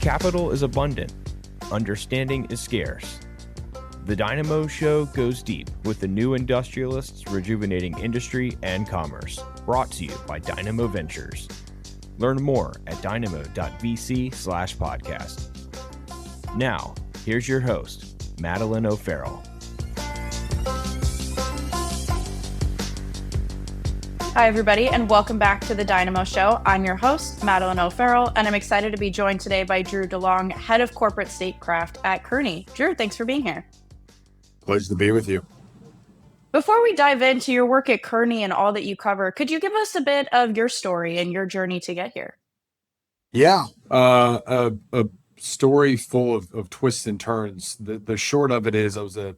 Capital is abundant. Understanding is scarce. The Dynamo Show goes deep with the new industrialists rejuvenating industry and commerce. Brought to you by Dynamo Ventures. Learn more at dynamo.vc/podcast. Now, here's your host, Madelyn O'Farrell. Hi, everybody, and welcome back to the Dynamo Show. I'm your host, Madelyn O'Farrell, and I'm excited to be joined today by Drew DeLong, Head of Corporate Statecraft at Kearney. Drew, thanks for being here. Pleasure to be with you. Before we dive into your work at Kearney and all that you cover, could you give us a bit of your story and your journey to get here? Yeah, a story full of twists and turns. The short of it is I was an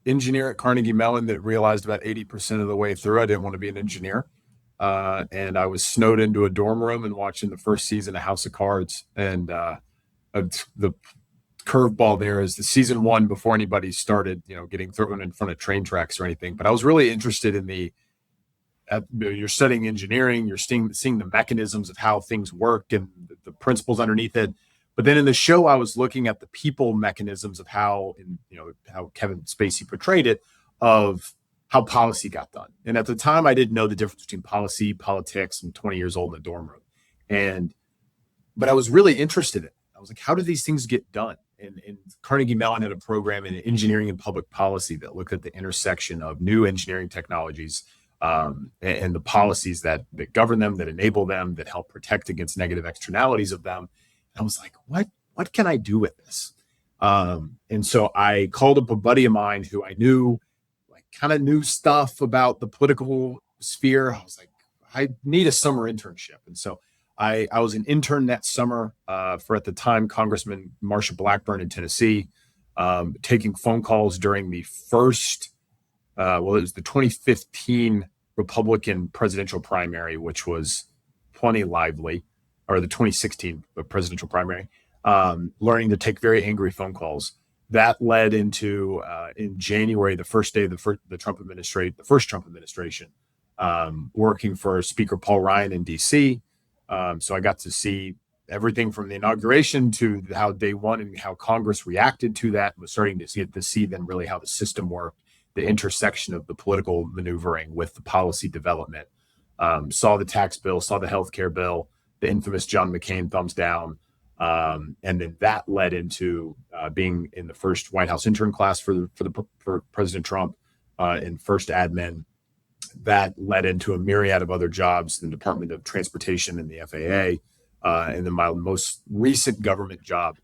engineer at Carnegie Mellon that realized about 80% of the way through I didn't want to be an engineer. And I was snowed into a dorm room and watching the first season of House of Cards. And the curveball there is the season one before anybody started, getting thrown in front of train tracks or anything. But I was really interested in you're studying engineering, you're seeing the mechanisms of how things work and the principles underneath it. But then in the show, I was looking at the people mechanisms of how Kevin Spacey portrayed it, of how policy got done. And at the time, I didn't know the difference between policy, politics. I'm 20 years old in the dorm room. But I was really interested in it. I was like, how do these things get done? And Carnegie Mellon had a program in engineering and public policy that looked at the intersection of new engineering technologies and the policies that govern them, that enable them, that help protect against negative externalities of them. And I was like, what can I do with this? And so I called up a buddy of mine who I knew kind of knew stuff about the political sphere. I was like, I need a summer internship. And so I was an intern that summer for, at the time, Congressman Marsha Blackburn in Tennessee, taking phone calls during the first, it was the 2015 Republican presidential primary, which was plenty lively, or the 2016 presidential primary, learning to take very angry phone calls. That led into, in January, the first day of the Trump administration, the first Trump administration, working for Speaker Paul Ryan in D.C. So I got to see everything from the inauguration to how day one and how Congress reacted to that. Was starting to see then really how the system worked, the intersection of the political maneuvering with the policy development. Saw the tax bill, saw the healthcare bill, the infamous John McCain thumbs down. And then that led into being in the first White House intern class for President Trump and first admin. That led into a myriad of other jobs in the Department of Transportation and the FAA. And then my most recent government job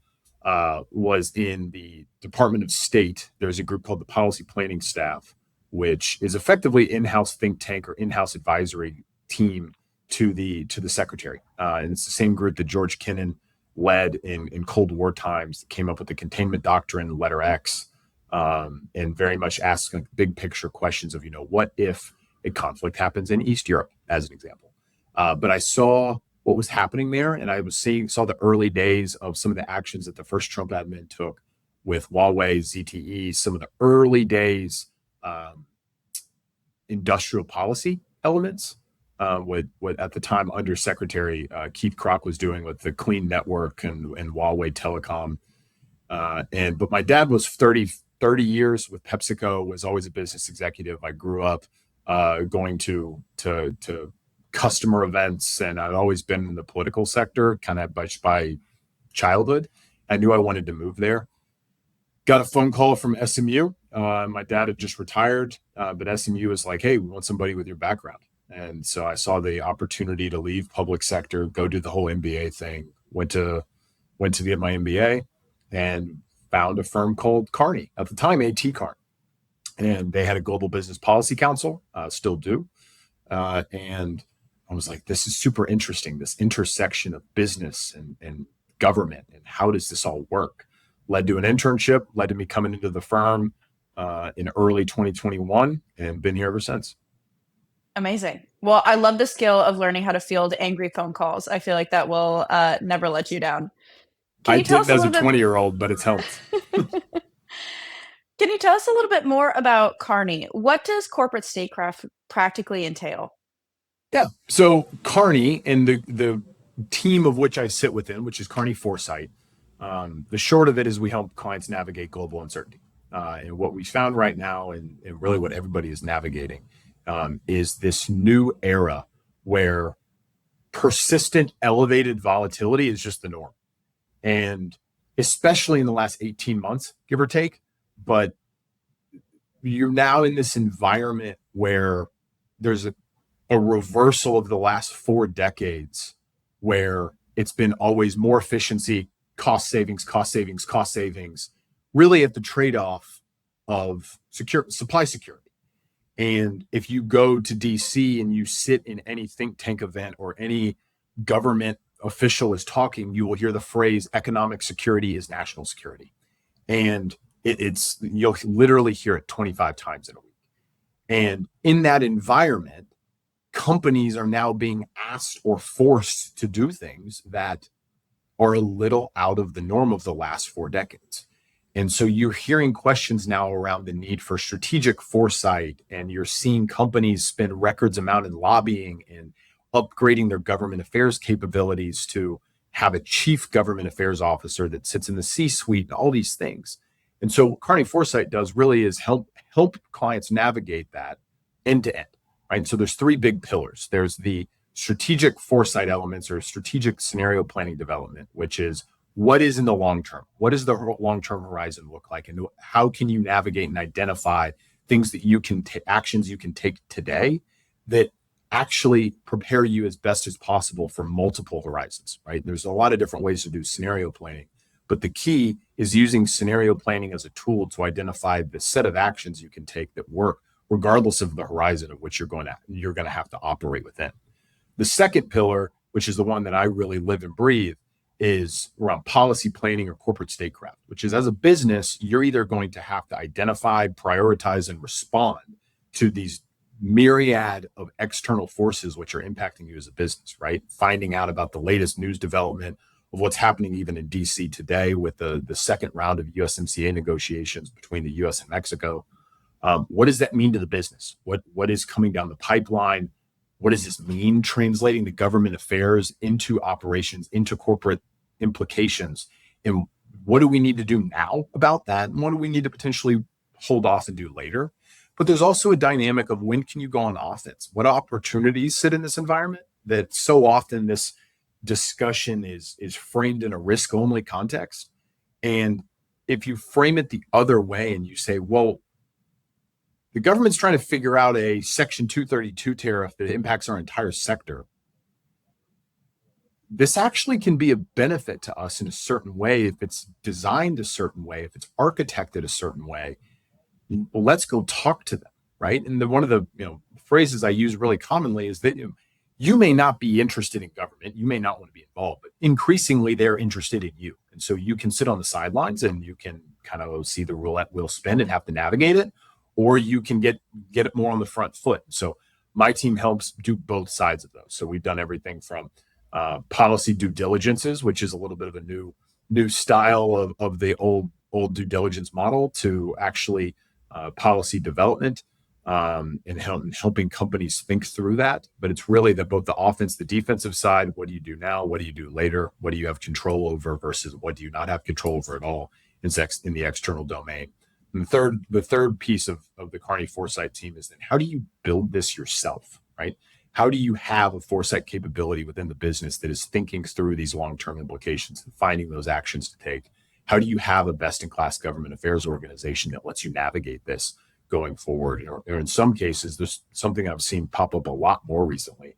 was in the Department of State. There's a group called the Policy Planning Staff, which is effectively in-house think tank or in-house advisory team to the Secretary. And it's the same group that George Kennan led in Cold War times, came up with the containment doctrine, Letter X, and very much asking big picture questions of, what if a conflict happens in East Europe, as an example. But I saw what was happening there, and I saw the early days of some of the actions that the first Trump admin took with Huawei, ZTE, some of the early days industrial policy elements. What at the time Undersecretary Keith Kroc was doing with the Clean Network and Huawei Telecom. But my dad was 30 years with PepsiCo, was always a business executive. I grew up going to customer events, and I'd always been in the political sector kind of by childhood. I knew I wanted to move there. Got a phone call from SMU. My dad had just retired, but SMU was like, hey, we want somebody with your background. And so I saw the opportunity to leave public sector, go do the whole MBA thing, went to get my MBA and found a firm called Kearney, at the time, AT Kearney. And they had a global business policy council, still do. And I was like, this is super interesting, this intersection of business and government, and how does this all work? Led to an internship, led to me coming into the firm in early 2021, and been here ever since. Amazing. Well, I love the skill of learning how to field angry phone calls. I feel like that will never let you down. I did as a 20-year-old, but it's helped. Can you tell us a little bit more about Kearney? What does corporate statecraft practically entail? Yeah. So Kearney and the team of which I sit within, which is Kearney Foresight, The short of it is we help clients navigate global uncertainty. And what we found right now, and really what everybody is navigating, is this new era where persistent elevated volatility is just the norm. And especially in the last 18 months, give or take, but you're now in this environment where there's a reversal of the last 4 decades where it's been always more efficiency, cost savings, really at the trade-off of supply security. And if you go to DC and you sit in any think tank event or any government official is talking, you will hear the phrase economic security is national security. And you'll literally hear it 25 times in a week. And in that environment, companies are now being asked or forced to do things that are a little out of the norm of the last 4 decades. And so you're hearing questions now around the need for strategic foresight, and you're seeing companies spend records amount in lobbying and upgrading their government affairs capabilities to have a chief government affairs officer that sits in the C-suite and all these things. And so what Kearney Foresight does really is help clients navigate that end to end, right? So there's 3 big pillars. There's the strategic foresight elements or strategic scenario planning development, which is what is in the long term? What does the long-term horizon look like? And how can you navigate and identify things that you can actions you can take today that actually prepare you as best as possible for multiple horizons, right? There's a lot of different ways to do scenario planning, but the key is using scenario planning as a tool to identify the set of actions you can take that work regardless of the horizon of which you're going to have to operate within. The second pillar, which is the one that I really live and breathe, is around policy planning or corporate statecraft, which is as a business, you're either going to have to identify, prioritize, and respond to these myriad of external forces which are impacting you as a business, right? Finding out about the latest news development of what's happening even in DC today with the second round of USMCA negotiations between the US and Mexico. What does that mean to the business? What is coming down the pipeline? What does this mean translating the government affairs into operations, into corporate implications? And what do we need to do now about that? And what do we need to potentially hold off and do later? But there's also a dynamic of when can you go on offense? What opportunities sit in this environment that so often this discussion is framed in a risk-only context? And if you frame it the other way and you say, well, the government's trying to figure out a Section 232 tariff that impacts our entire sector. This actually can be a benefit to us in a certain way if it's designed a certain way, if it's architected a certain way. Well, let's go talk to them, right? And one of the phrases I use really commonly is that you may not be interested in government, you may not want to be involved, but increasingly they're interested in you. And so you can sit on the sidelines and you can kind of see the roulette wheel spin and have to navigate it, or you can get it more on the front foot. So my team helps do both sides of those. So we've done everything from policy due diligences, which is a little bit of a new style of the old due diligence model, to actually policy development and helping companies think through that. But it's really both the offense, the defensive side. What do you do now? What do you do later? What do you have control over versus what do you not have control over at all in the external domain? And the third piece of the Kearney Foresight team is then how do you build this yourself, right? How do you have a foresight capability within the business that is thinking through these long-term implications and finding those actions to take? How do you have a best-in-class government affairs organization that lets you navigate this going forward? Or in some cases, there's something I've seen pop up a lot more recently,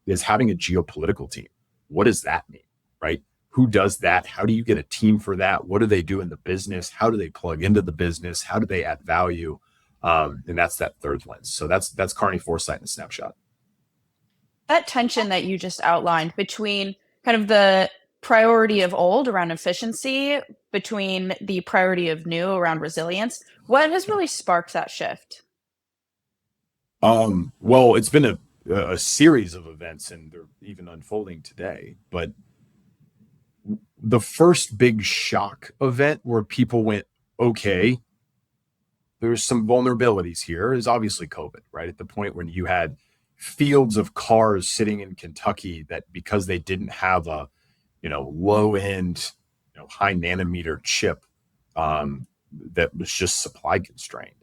is having a geopolitical team. What does that mean, right? Who does that? How do you get a team for that? What do they do in the business? How do they plug into the business? How do they add value? And that's that third lens. So that's Kearney Foresight in a snapshot. That tension that you just outlined between kind of the priority of old around efficiency, between the priority of new around resilience, what has really sparked that shift? Well, it's been a series of events, and they're even unfolding today. But the first big shock event where people went, okay, there's some vulnerabilities here, is obviously COVID, right? At the point when you had fields of cars sitting in Kentucky that because they didn't have a low end high nanometer chip that was just supply constrained.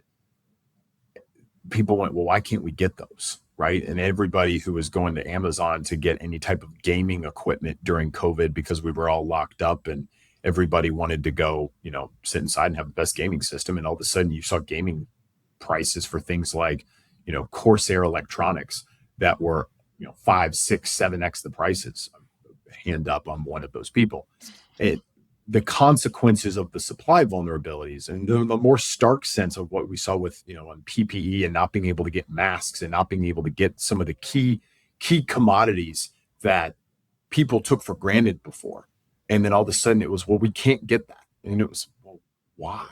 People went, well, why can't we get those? Right. And everybody who was going to Amazon to get any type of gaming equipment during COVID, because we were all locked up and everybody wanted to go, sit inside and have the best gaming system. And all of a sudden you saw gaming prices for things like, Corsair electronics that were, 5, 6, 7x the prices. Hand up on one of those people. The consequences of the supply vulnerabilities and the more stark sense of what we saw with, on PPE and not being able to get masks and not being able to get some of the key commodities that people took for granted before. And then all of a sudden it was, well, we can't get that. And it was, well, why?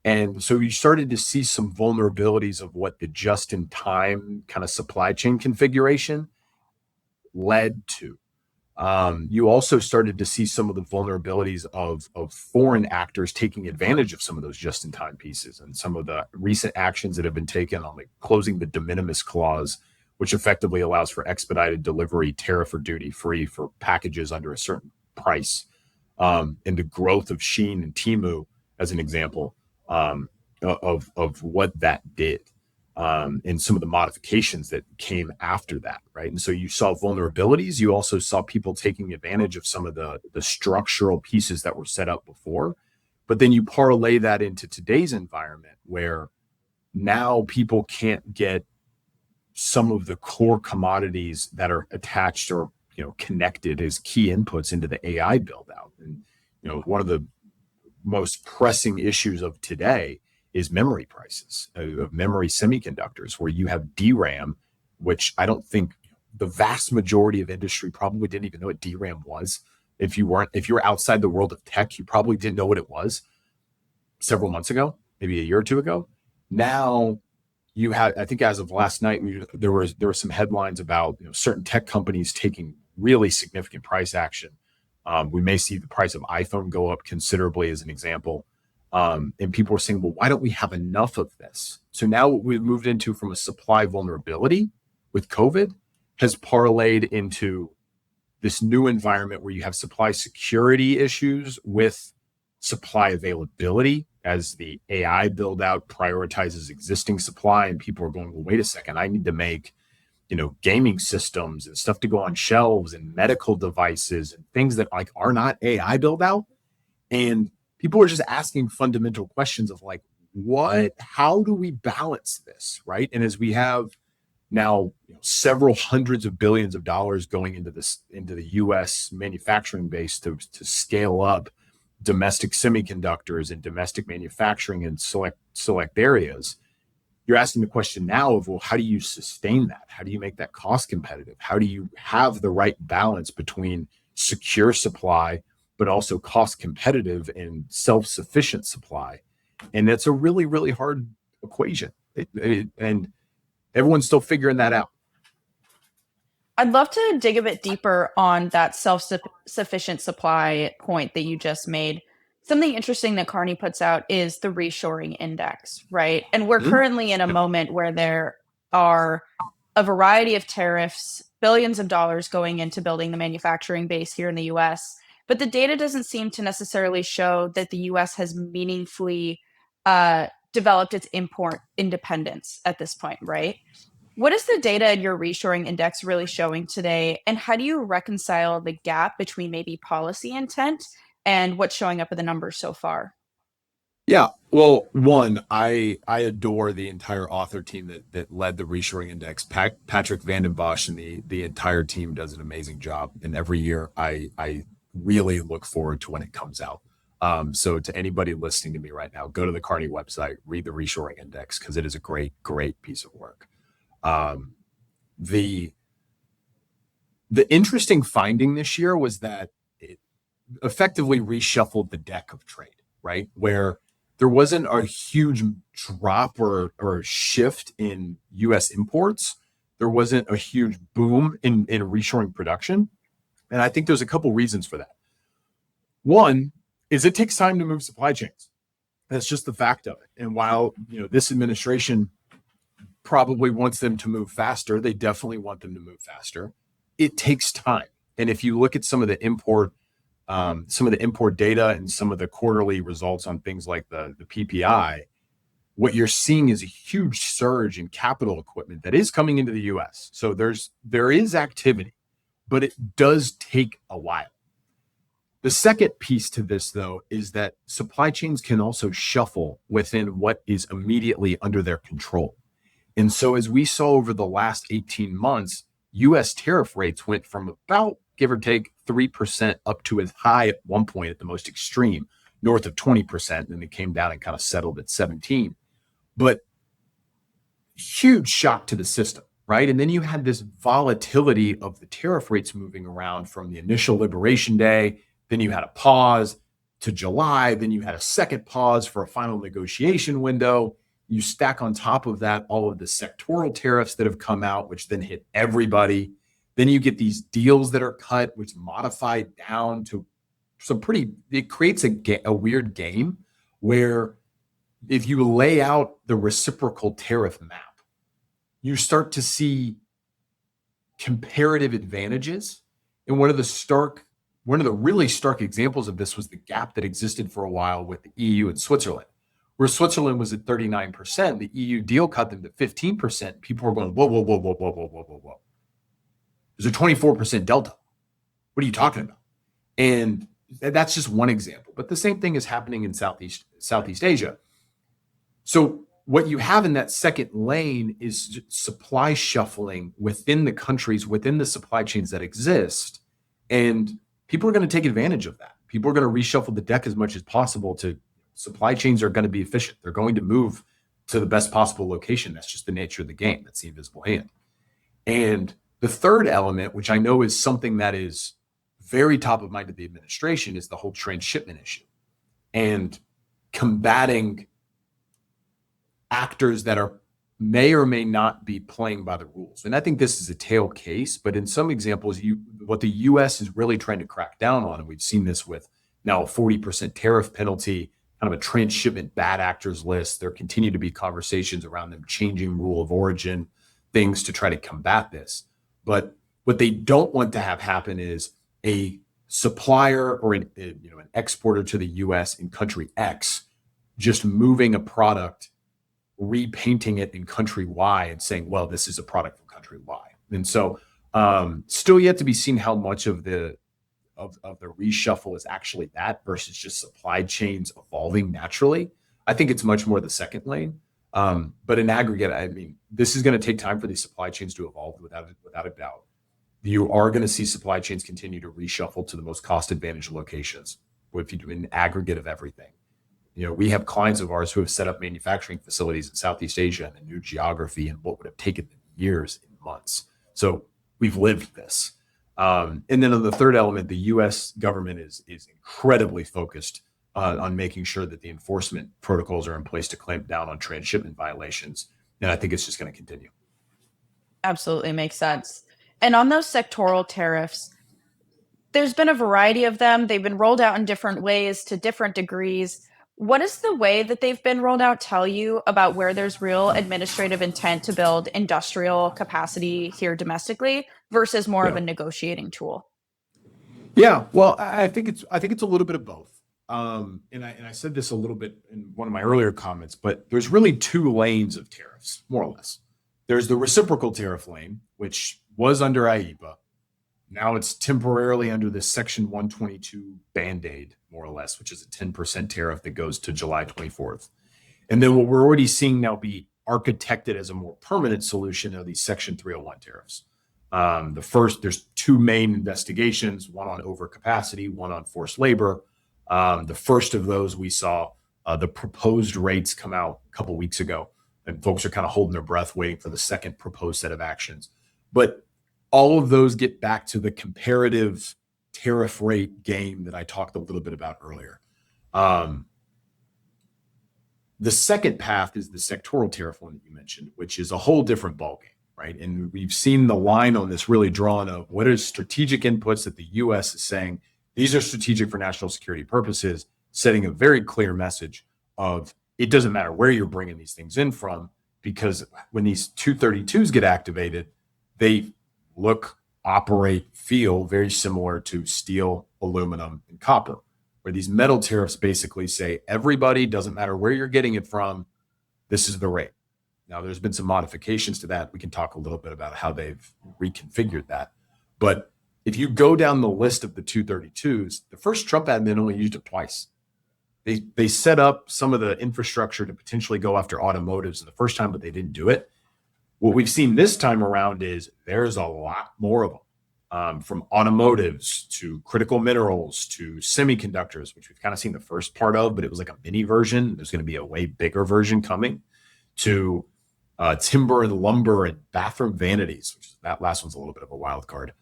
And so you started to see some vulnerabilities of what the just-in-time kind of supply chain configuration led to. You also started to see some of the vulnerabilities of foreign actors taking advantage of some of those just-in-time pieces, and some of the recent actions that have been taken on closing the de minimis clause, which effectively allows for expedited delivery, tariff or duty free for packages under a certain price, and the growth of Shein and Temu as an example of what that did. And some of the modifications that came after that, right? And so you saw vulnerabilities. You also saw people taking advantage of some of the structural pieces that were set up before. But then you parlay that into today's environment where now people can't get some of the core commodities that are attached or connected as key inputs into the AI build out. And one of the most pressing issues of today is memory prices of memory semiconductors, where you have DRAM, which I don't think the vast majority of industry probably didn't even know what DRAM was. If you were outside the world of tech, you probably didn't know what it was several months ago, maybe a year or two ago. Now you have, I think as of last night, there were some headlines about certain tech companies taking really significant price action. We may see the price of iPhone go up considerably as an example. And people were saying, well, why don't we have enough of this? So now what we've moved into from a supply vulnerability with COVID has parlayed into this new environment where you have supply security issues with supply availability as the AI build out prioritizes existing supply, and people are going, well, wait a second, I need to make gaming systems and stuff to go on shelves and medical devices and things that are not AI build out. And people are just asking fundamental questions of how do we balance this, right? And as we have now several hundreds of billions of dollars going into the U.S. manufacturing base to scale up domestic semiconductors and domestic manufacturing in select areas, you're asking the question now of, well, how do you sustain that? How do you make that cost competitive? How do you have the right balance between secure supply, but also cost competitive and self-sufficient supply? And that's a really, really hard equation. And everyone's still figuring that out. I'd love to dig a bit deeper on that self-sufficient supply point that you just made. Something interesting that Kearney puts out is the reshoring index, right? And we're currently in a moment where there are a variety of tariffs, billions of dollars going into building the manufacturing base here in the US. But the data doesn't seem to necessarily show that the US has meaningfully developed its import independence at this point, right? What is the data in your reshoring index really showing today? And how do you reconcile the gap between maybe policy intent and what's showing up in the numbers so far? Yeah. Well, one, I adore the entire author team that led the reshoring index. Patrick Vanden Bosch and the entire team does an amazing job. And every year I really look forward to when it comes out. So to anybody listening to me right now, go to the Kearney website, read the reshoring index, because it is a great, great piece of work. The interesting finding this year was that it effectively reshuffled the deck of trade, right? Where there wasn't a huge drop or shift in US imports. There wasn't a huge boom in reshoring production. And I think there's a couple reasons for that. One is it takes time to move supply chains. That's just the fact of it. And while this administration probably wants them to move faster, they definitely want them to move faster. It takes time. And if you look at some of the import some of the import data and some of the quarterly results on things like the PPI, what you're seeing is a huge surge in capital equipment that is coming into the US. So there is activity, but it does take a while. The second piece to this, though, is that supply chains can also shuffle within what is immediately under their control. And so as we saw over the last 18 months, US tariff rates went from about, give or take, 3% up to as high at one point at the most extreme, north of 20%. And it came down and kind of settled at 17. But huge shock to the system, right? And then you had this volatility of the tariff rates moving around from the initial Liberation Day. Then you had a pause to July. Then you had a second pause for a final negotiation window. You stack on top of that all of the sectoral tariffs that have come out, which then hit everybody. Then you get these deals that are cut, which modify down to some it creates a weird game where if you lay out the reciprocal tariff map, you start to see comparative advantages. And one of the really stark examples of this was the gap that existed for a while with the EU and Switzerland, where Switzerland was at 39%. The EU deal cut them to 15%. People were going, whoa, whoa, whoa, whoa, whoa, whoa, whoa, whoa, whoa. There's a 24% delta. What are you talking about? And that's just one example. But the same thing is happening in Southeast Asia. So what you have in that second lane is supply shuffling within the countries, within the supply chains that exist. And people are going to take advantage of that. People are going to reshuffle the deck as much as possible. Supply chains are going to be efficient. They're going to move to the best possible location. That's just the nature of the game. That's the invisible hand. And the third element, which I know is something that is very top of mind to the administration, is the whole transshipment issue and combating actors that may or may not be playing by the rules. And I think this is a tail case, but in some examples, what the US is really trying to crack down on, and we've seen this with now a 40% tariff penalty, kind of a transshipment bad actors list. There continue to be conversations around them changing rule of origin, things to try to combat this. But what they don't want to have happen is a supplier or an exporter to the US in country X just moving a product, repainting it in country Y and saying, well, this is a product from country Y. And so still yet to be seen how much of the reshuffle is actually that versus just supply chains evolving naturally. I think it's much more the second lane. But in aggregate, I mean, this is going to take time for these supply chains to evolve without a doubt. You are going to see supply chains continue to reshuffle to the most cost advantage locations if you do an aggregate of everything. We have clients of ours who have set up manufacturing facilities in Southeast Asia in a new geography and what would have taken them years and months. So we've lived this. And then on the third element, the U.S. government is incredibly focused on making sure that the enforcement protocols are in place to clamp down on transshipment violations. And I think it's just going to continue. Absolutely makes sense. And on those sectoral tariffs, there's been a variety of them. They've been rolled out in different ways to different degrees. What does the way that they've been rolled out tell you about where there's real administrative intent to build industrial capacity here domestically versus more of a negotiating tool? Yeah, well, I think it's a little bit of both. And I said this a little bit in one of my earlier comments, but there's really two lanes of tariffs, more or less. There's the reciprocal tariff lane, which was under IEEPA. Now it's temporarily under this Section 122 Band-Aid, more or less, which is a 10% tariff that goes to July 24th. And then what we're already seeing now be architected as a more permanent solution are these Section 301 tariffs. There's two main investigations, one on overcapacity, one on forced labor. The first of those we saw the proposed rates come out a couple weeks ago, and folks are kind of holding their breath waiting for the second proposed set of actions. But all of those get back to the comparative tariff rate game that I talked a little bit about earlier. The second path is the sectoral tariff one that you mentioned, which is a whole different ballgame, right? And we've seen the line on this really drawn of what is strategic inputs that the U.S. is saying, these are strategic for national security purposes, setting a very clear message of it doesn't matter where you're bringing these things in from, because when these 232s get activated, they look feel very similar to steel, aluminum, and copper, where these metal tariffs basically say everybody, doesn't matter where you're getting it from, this is the rate. Now, there's been some modifications to that. We can talk a little bit about how they've reconfigured that. But if you go down the list of the 232s, the first Trump admin only used it twice. They set up some of the infrastructure to potentially go after automotives in the first time, but they didn't do it. What we've seen this time around is there's a lot more of them, from automotives to critical minerals to semiconductors, which we've kind of seen the first part of, but it was like a mini version. There's going to be a way bigger version coming, to timber and lumber and bathroom vanities, which that last one's a little bit of a wild card.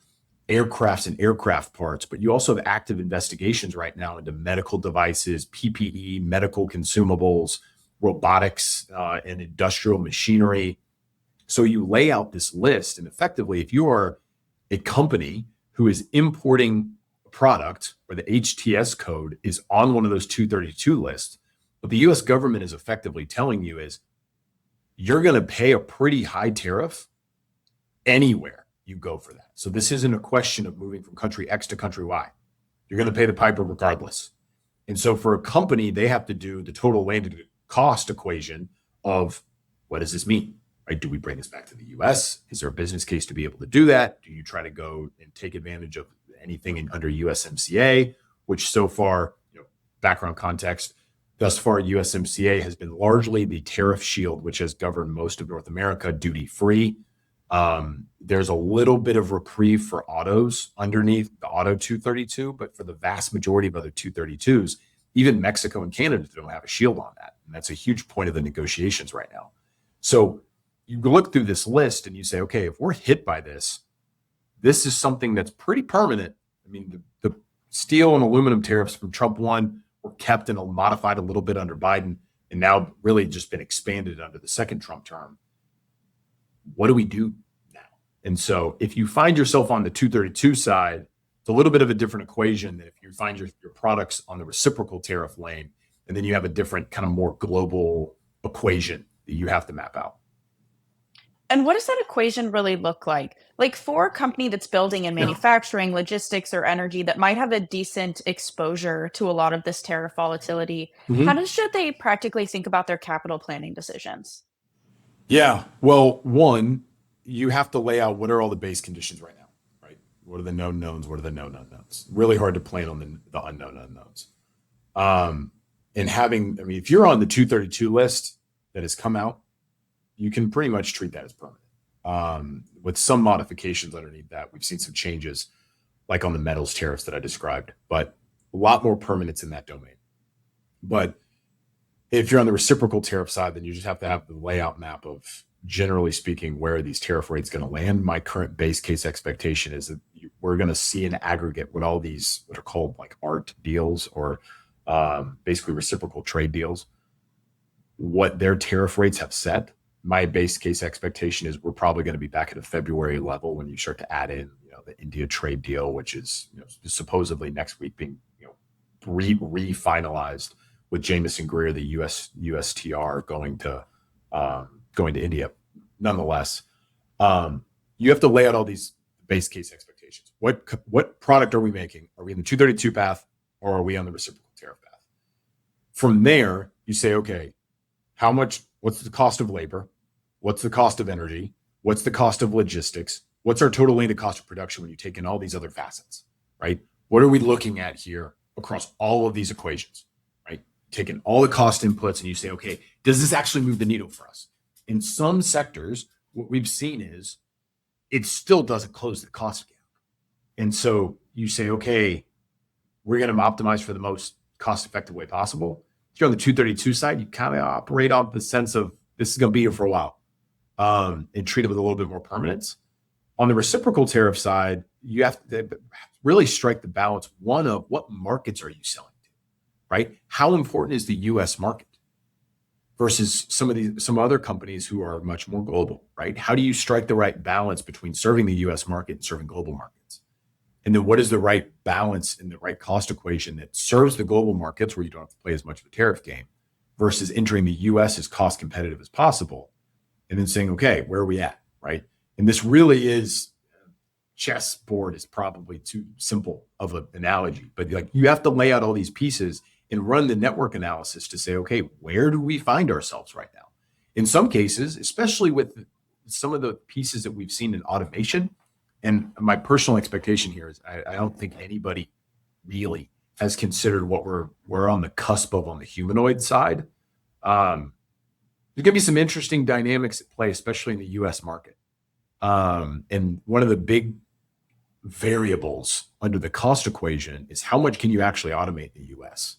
Aircrafts and aircraft parts, but you also have active investigations right now into medical devices, PPE, medical consumables, robotics, and industrial machinery. So you lay out this list, and effectively, if you are a company who is importing a product where the HTS code is on one of those 232 lists, what the US government is effectively telling you is you're going to pay a pretty high tariff anywhere you go for that. So this isn't a question of moving from country X to country Y. You're going to pay the piper regardless. And so for a company, they have to do the total landed cost equation of what does this mean? Right? Do we bring this back to the US? Is there a business case to be able to do that? Do you try to go and take advantage of anything under USMCA, which so far, background context, thus far, USMCA has been largely the tariff shield, which has governed most of North America, duty-free. There's a little bit of reprieve for autos underneath the auto 232, but for the vast majority of other 232s, even Mexico and Canada don't have a shield on that. And that's a huge point of the negotiations right now. So you look through this list and you say, okay, if we're hit by this is something that's pretty permanent. I mean, the steel and aluminum tariffs from Trump 1 were kept and modified a little bit under Biden, and now really just been expanded under the second Trump term. What do we do now? And so if you find yourself on the 232 side, it's a little bit of a different equation than if you find your products on the reciprocal tariff lane, and then you have a different kind of more global equation that you have to map out. And what does that equation really look like? Like for a company that's building in manufacturing, logistics, or energy that might have a decent exposure to a lot of this tariff volatility, should they practically think about their capital planning decisions? Yeah. Well, one, you have to lay out what are all the base conditions right now, right? What are the known knowns? What are the known unknowns? Really hard to plan on the unknown unknowns. And if you're on the 232 list that has come out, you can pretty much treat that as permanent. With some modifications underneath that, we've seen some changes, like on the metals tariffs that I described, but a lot more permanence in that domain. But if you're on the reciprocal tariff side, then you just have to have the layout map of, generally speaking, where are these tariff rates going to land. My current base case expectation is that we're going to see an aggregate with all these, what are called like ART deals, or basically reciprocal trade deals, what their tariff rates have set. My base case expectation is we're probably going to be back at a February level when you start to add in, the India trade deal, which is supposedly next week being re-finalized, with Jameson Greer, the USTR, going to India. Nonetheless, you have to lay out all these base case expectations. What product are we making? Are we in the 232 path, or are we on the reciprocal tariff path? From there, you say, okay, what's the cost of labor? What's the cost of energy? What's the cost of logistics? What's our total landed cost of production when you take in all these other facets, right? What are we looking at here across all of these equations, right? Taking all the cost inputs and you say, okay, does this actually move the needle for us? In some sectors, what we've seen is it still doesn't close the cost gap. And so you say, okay, we're going to optimize for the most cost-effective way possible. If you're on the 232 side, you kind of operate on the sense of this is going to be here for a while, and treat it with a little bit more permanence. On the reciprocal tariff side, you have to really strike the balance. One of what markets are you selling to, right? How important is the U.S. market versus some other companies who are much more global, right? How do you strike the right balance between serving the U.S. market and serving global markets? And then what is the right balance in the right cost equation that serves the global markets where you don't have to play as much of a tariff game versus entering the U.S. as cost competitive as possible, and then saying, okay, where are we at, right? And this really is chessboard is probably too simple of an analogy, but like you have to lay out all these pieces and run the network analysis to say, okay, where do we find ourselves right now? In some cases, especially with some of the pieces that we've seen in automation, and my personal expectation here is I don't think anybody really has considered what we're on the cusp of on the humanoid side. There's going to be some interesting dynamics at play, especially in the U.S. market. And one of the big variables under the cost equation is how much can you actually automate in the U.S.,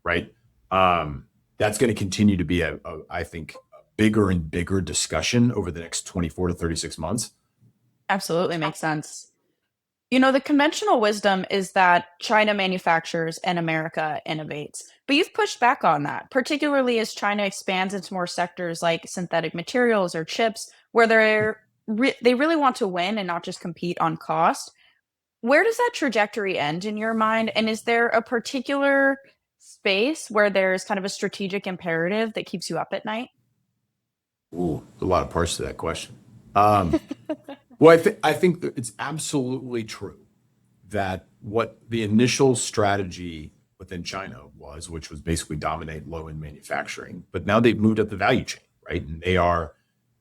right? That's going to continue to be I think, a bigger and bigger discussion over the next 24 to 36 months. Absolutely makes sense. The conventional wisdom is that China manufactures and America innovates. But you've pushed back on that, particularly as China expands into more sectors like synthetic materials or chips, where they really want to win and not just compete on cost. Where does that trajectory end in your mind? And is there a particular space where there's kind of a strategic imperative that keeps you up at night? Ooh, a lot of parts to that question. Well, I think that it's absolutely true that what the initial strategy within China was, which was basically dominate low-end manufacturing, but now they've moved up the value chain, right? And they are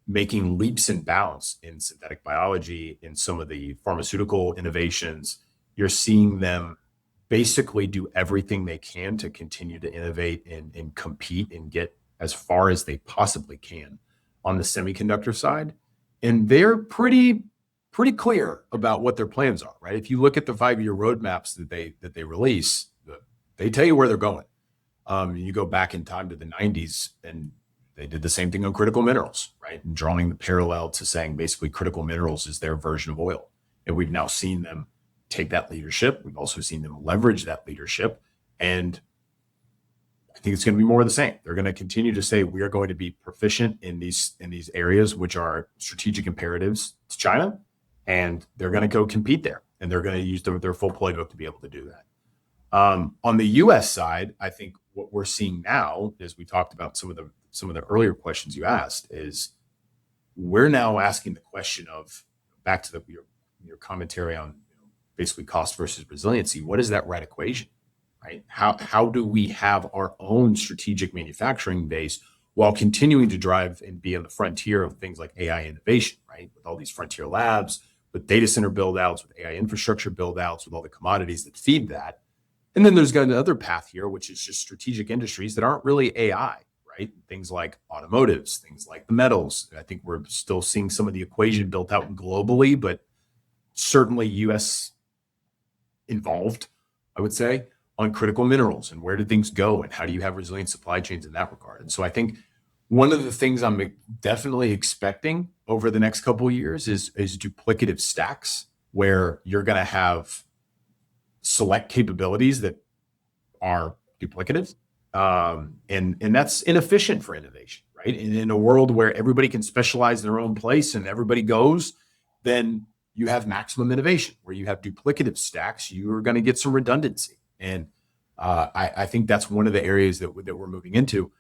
making leaps and bounds in synthetic biology, in some of the pharmaceutical innovations. You're seeing them basically do everything they can to continue to innovate and compete and get as far as they possibly can on the semiconductor side. And they're pretty clear about what their plans are, right? If you look at the 5-year roadmaps that they release, they tell you where they're going. You go back in time to the 90s, and they did the same thing on critical minerals, right? And drawing the parallel to saying basically critical minerals is their version of oil. And we've now seen them take that leadership. We've also seen them leverage that leadership. And I think it's going to be more of the same. They're going to continue to say we are going to be proficient in these areas, which are strategic imperatives to China, and they're going to go compete there, and they're going to use their full playbook to be able to do that. On the U.S. side, I think what we're seeing now, as we talked about some of the earlier questions you asked, is we're now asking the question of, back to your commentary on basically cost versus resiliency. What is that right equation? Right? How do we have our own strategic manufacturing base while continuing to drive and be on the frontier of things like AI innovation, right? With all these frontier labs, with data center build outs, with AI infrastructure build outs, with all the commodities that feed that. And then there's got another path here, which is just strategic industries that aren't really AI, right? Things like automotives, things like the metals. I think we're still seeing some of the equation built out globally, but certainly US involved, I would say, on critical minerals and where do things go and how do you have resilient supply chains in that regard. And so I think one of the things I'm definitely expecting over the next couple of years is duplicative stacks, where you're going to have select capabilities that are duplicative. And that's inefficient for innovation, right? And in a world where everybody can specialize in their own place and everybody goes, then you have maximum innovation. Where you have duplicative stacks, you're going to get some redundancy. And I think that's one of the areas that we're moving into.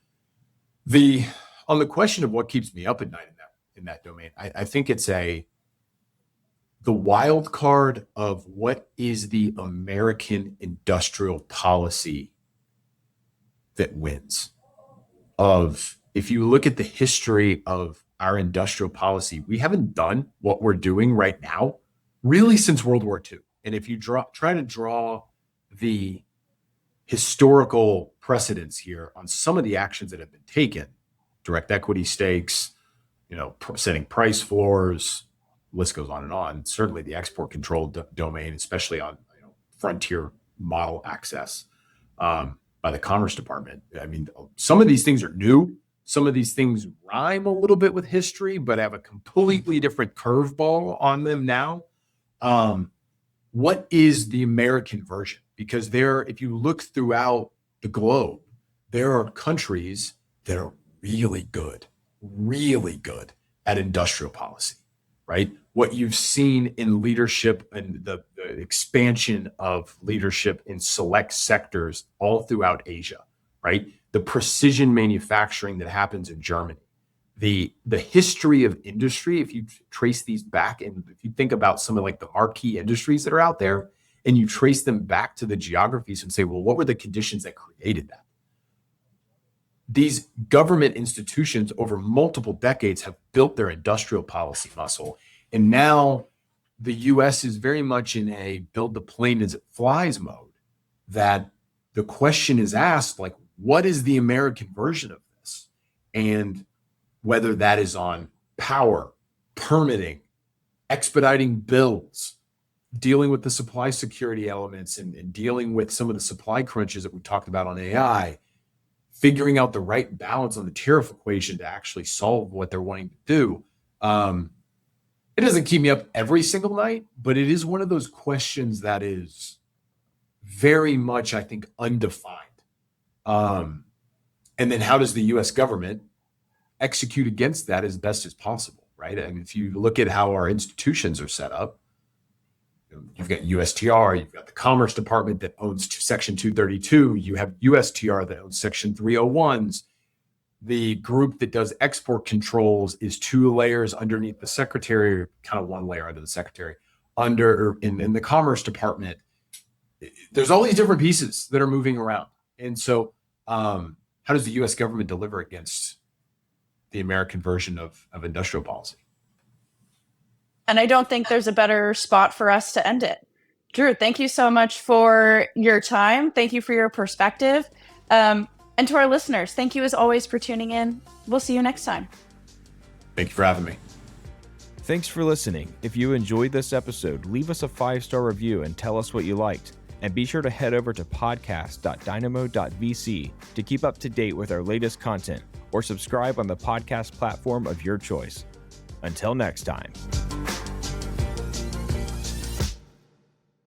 On the question of what keeps me up at night in that domain, I think it's the wild card of what is the American industrial policy that wins. If you look at the history of our industrial policy, we haven't done what we're doing right now really since World War II. And if you try to draw the historical precedents here on some of the actions that have been taken, direct equity stakes, setting price floors, list goes on and on. Certainly the export control domain, especially on frontier model access by the Commerce Department. I mean, some of these things are new. Some of these things rhyme a little bit with history, but have a completely different curveball on them now. What is the American version? Because if you look throughout the globe, there are countries that are really good at industrial policy, right? What you've seen in leadership and the expansion of leadership in select sectors all throughout Asia, right? The precision manufacturing that happens in Germany, the history of industry, if you trace these back, and if you think about some of like the marquee industries that are out there, and you trace them back to the geographies and say, well, what were the conditions that created that? These government institutions over multiple decades have built their industrial policy muscle. And now the US is very much in a build the plane as it flies mode, that the question is asked, like, what is the American version of this? And whether that is on power, permitting, expediting bills, dealing with the supply security elements, and dealing with some of the supply crunches that we talked about on AI, figuring out the right balance on the tariff equation to actually solve what they're wanting to do. It doesn't keep me up every single night, but it is one of those questions that is very much, I think, undefined. And then how does the US government execute against that as best as possible, right? I mean, if you look at how our institutions are set up, you've got USTR, you've got the Commerce Department that owns Section 232, you have USTR that owns Section 301s. The group that does export controls is 2 layers underneath the secretary, kind of 1 layer under the secretary, in the Commerce Department. There's all these different pieces that are moving around. And so how does the US government deliver against the American version of industrial policy? And I don't think there's a better spot for us to end it. Drew, thank you so much for your time. Thank you for your perspective. And to our listeners, thank you as always for tuning in. We'll see you next time. Thank you for having me. Thanks for listening. If you enjoyed this episode, leave us a 5-star review and tell us what you liked. And be sure to head over to podcast.dynamo.vc to keep up to date with our latest content, or subscribe on the podcast platform of your choice. Until next time.